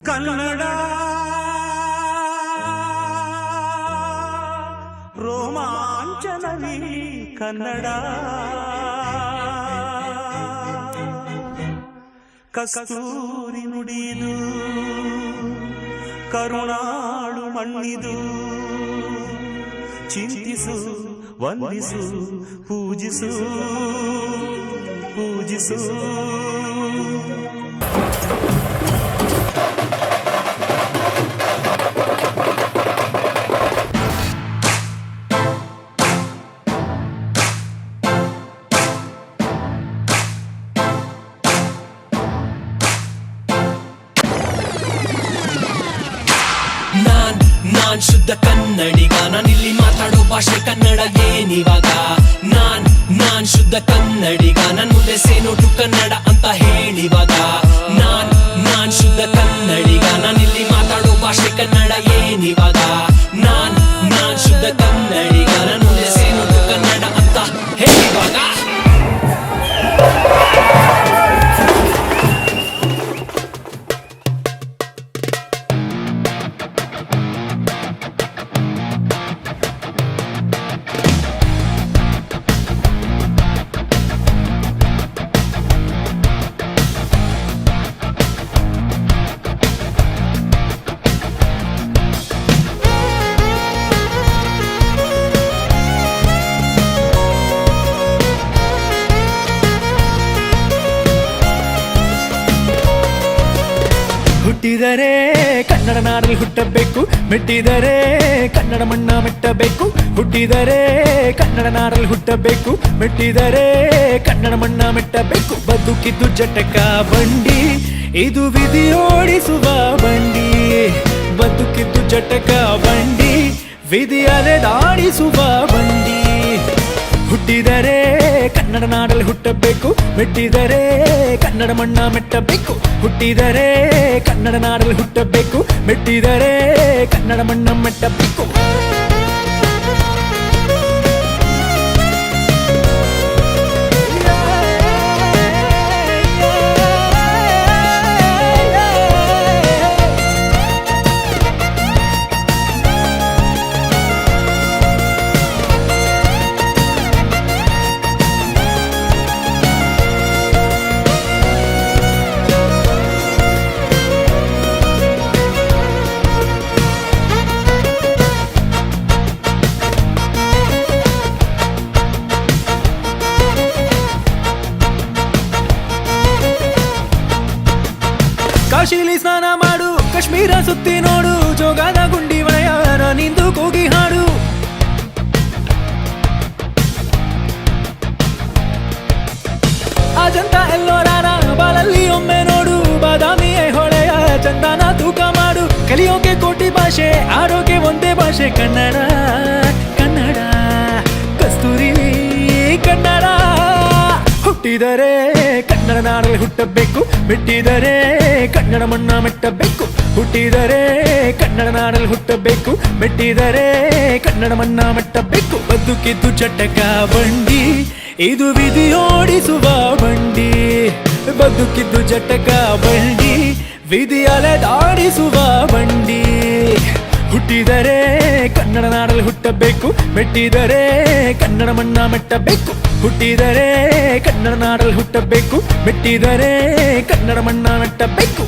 ಕನ್ನಡ ರೋಮಾಂಚನವೀ ಕನ್ನಡ ಕಸ್ತೂರಿ ನುಡಿದು ಕರುಣಾಳು ಮಣ್ಣಿದು ಚಿಂತಿಸು ವಂದಿಸು ಪೂಜಿಸು ಪೂಜಿಸು. ನಾನ್ ಶುದ್ಧ ಕನ್ನಡಿಗ, ನಾನಿಲ್ಲಿ ಮಾತಾಡೋ ಭಾಷೆ ಕನ್ನಡ ಏನಿವಾಗ. ನಾನ್ ಶುದ್ಧ ಕನ್ನಡಿಗ, ನನ್ ಮುಂದೆ ಸೇನೋಟು ಕನ್ನಡ ಅಂತ ಹೇಳಿವಾಗ. ನಾನ್ ಶುದ್ಧ ಕನ್ನಡಿಗ, ನಾನಿಲ್ಲಿ ಮಾತಾಡೋ ಭಾಷೆ ಕನ್ನಡ ಏನಿವಾಗ. ನಾನ್ ಶುದ್ಧ ಕನ್ನಡಿಗ, ನನ್ ಮುಂದೆ ಸೇನೋಟು ಕನ್ನಡ ಅಂತ ಹೇಳಿವಾಗ. ಹುಟ್ಟಿದರೆ ಕನ್ನಡ ನಾಡಲ್ಲಿ ಹುಟ್ಟಬೇಕು, ಮೆಟ್ಟಿದರೆ ಕನ್ನಡ ಮಣ್ಣ ಮೆಟ್ಟಬೇಕು. ಹುಟ್ಟಿದರೆ ಕನ್ನಡ ನಾಡಲ್ಲಿ ಹುಟ್ಟಬೇಕು, ಮೆಟ್ಟಿದರೆ ಕನ್ನಡ ಮಣ್ಣ ಮೆಟ್ಟಬೇಕು. ಬದುಕಿದ್ದು ಜಟಕ ಬಂಡಿ, ಇದು ವಿಧಿಯೋಡಿಸುವ ಬಂಡಿ. ಬದುಕಿದ್ದು ಜಟಕ ಬಂಡಿ, ವಿಧಿ ಅಲೆದಾಡಿಸುವ ಬಂಡಿ. ಹುಟ್ಟಿದರೆ ಕನ್ನಡ ನಾಡಲ್ಲಿ ಹುಟ್ಟಬೇಕು, ಮೆಟ್ಟಿದರೆ ಕನ್ನಡ ಮಣ್ಣ ಮೆಟ್ಟಬೇಕು. ಹುಟ್ಟಿದರೆ ಕನ್ನಡ ನಾಡಲ್ಲಿ ಹುಟ್ಟಬೇಕು, ಮೆಟ್ಟಿದರೆ ಕನ್ನಡ ಮಣ್ಣ ಮೆಟ್ಟಬೇಕು. ಕಾಶಿಲಿ ಸ್ನಾನ ಮಾಡು, ಕಾಶ್ಮೀರ ಸುತ್ತಿ ನೋಡು, ಜೋಗದ ಗುಂಡಿ ವಲಯ ನಿಂದು ಕೂಗಿ ಹಾಡು. ಅಜಂತ ಎಲ್ಲೋರಾನ ಬಾಲಲ್ಲಿ ಒಮ್ಮೆ ನೋಡು, ಬಾದಾಮಿ ಹೊಳೆಯ ಚಂದನ ತೂಕ ಮಾಡು. ಕಲಿಯೋಕೆ ಕೋಟಿ ಭಾಷೆ, ಆರೋಗ್ಯ ಒಂದೇ ಭಾಷೆ ಕನ್ನಡ. ಕನ್ನಡ ಕಸ್ತೂರಿ ಕನ್ನಡ. ಹುಟ್ಟಿದರೆ ಕನ್ನಡ ನಾಡಲ್ಲಿ ಹುಟ್ಟಬೇಕು, ಮೆಟ್ಟಿದರೆ ಕನ್ನಡ ಮಣ್ಣ ಮೆಟ್ಟಬೇಕು. ಹುಟ್ಟಿದರೆ ಕನ್ನಡ ನಾಡಲ್ಲಿ ಹುಟ್ಟಬೇಕು, ಮೆಟ್ಟಿದರೆ ಕನ್ನಡ ಮಣ್ಣ ಮೆಟ್ಟಬೇಕು. ಬದುಕಿದ್ದು ಚಟಕ ಬಂಡಿ, ಇದು ವಿಧಿಯೋಡಿಸುವ ಬಂಡಿ. ಬದುಕಿದ್ದು ಚಟಕ ಬಂಡಿ, ವಿಧಿ ಅಲೆದಾಡಿಸುವ ಬಂಡಿ. ಹುಟ್ಟಿದರೆ ಕನ್ನಡ ನಾಡಲ್ಲಿ ಹುಟ್ಟಬೇಕು, ಮೆಟ್ಟಿದರೆ ಕನ್ನಡ ಮಣ್ಣ ಮೆಟ್ಟಬೇಕು. ಹುಟ್ಟಿದರೆ ಕನ್ನಡ ನಾಡಲ್ಲಿ ಹುಟ್ಟಬೇಕು, ಮೆಟ್ಟಿದರೆ ಕನ್ನಡ ಮಣ್ಣ ಮೆಟ್ಟಬೇಕು.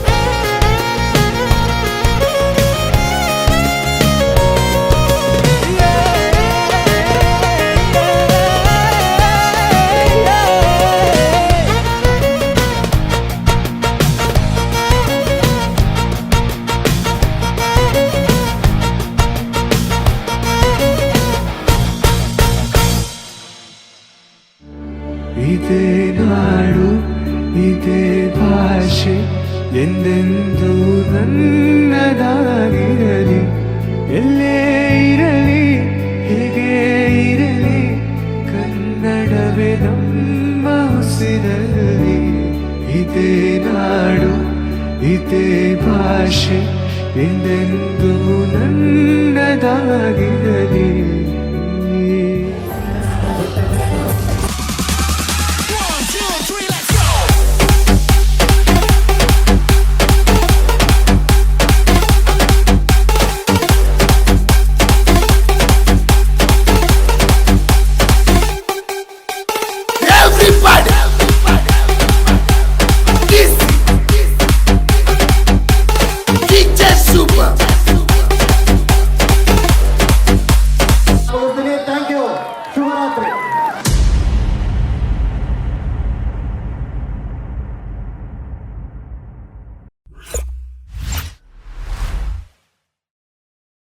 ಇದೇ ನಾಡು ಇದೇ ಭಾಷೆ ಎಂದೆಂದೂ ನನ್ನದಾಗಿರಲಿ. ಎಲ್ಲೇ ಇರಲಿ ಹೇಗೆ ಇರಲಿ, ಕನ್ನಡವೇ ನಮ್ಮ ಉಸಿರಲ್ಲಿ. ಇದೇ ನಾಡು ಇದೇ ಭಾಷೆ ಎಂದೆಂದೂ ನನ್ನದಾಗಿರಲಿ.